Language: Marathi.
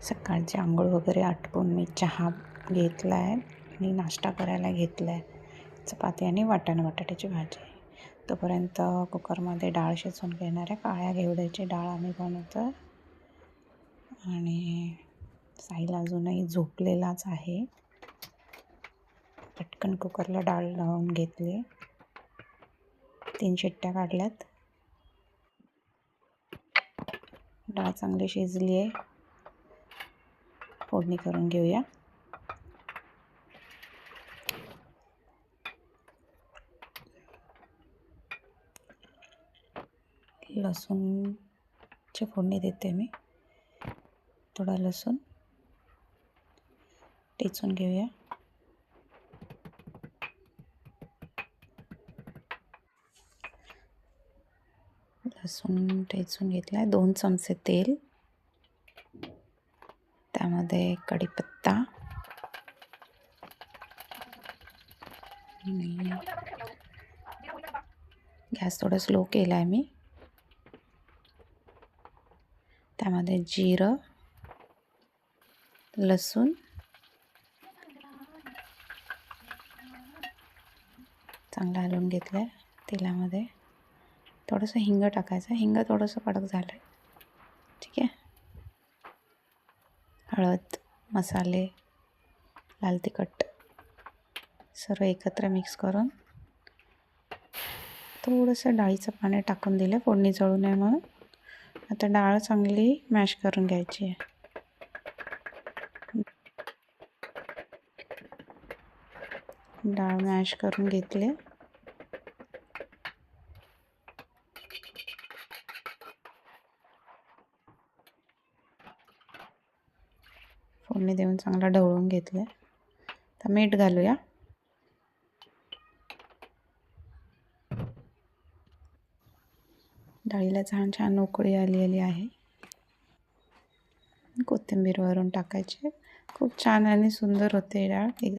सकाळची आंघोळ वगैरे आटपून मी चहा घेतला आहे आणि नाश्ता करायला घेतला आहे. चपाती आणि वाटाणा बटाट्याची भाजी. तोपर्यंत कुकरमध्ये डाळ शिजवून घेणार आहे. काळ्या घेवड्याची डाळ आम्ही बनवतो. आणि साहिल अजूनही झोपलेलाच आहे. पटकन कुकरला डाळ लावून घेतली. 3 शिट्ट्या काढल्यात. डाळ चांगली शिजली आहे. फोडणी करून घेऊया. लसूणची फोडणी देते मी. थोडा लसूण टेचून घेऊया. लसूण टेचून घेतला आहे. 2 चमचे तेल, त्यामध्ये कढीपत्ता आणि गॅस थोडा स्लो केला आहे मी. त्यामध्ये जिरं, लसूण, चांगलं हलवून घेतलं आहे. तेलामध्ये थोडंसं हिंग टाकायचं. हिंग थोडंसं कडक झालं आहे. ठीक आहे. हळद, मसाले, लाल तिखट सर्व एकत्र मिक्स करून थोडंसं डाळीचं पाणी टाकून दिलं फोडणी जळू नये म्हणून. आता डाळ चांगली मॅश करून घ्यायची आहे. डाळ मॅश करून घेतली. फोडणी देऊन चांगला ढवळून घेतलं. तर मीठ घालूया. डाळीला छान छान उकळी आलेली आहे. कोथिंबीर वरून टाकायची. खूप छान आणि सुंदर होते डाळ.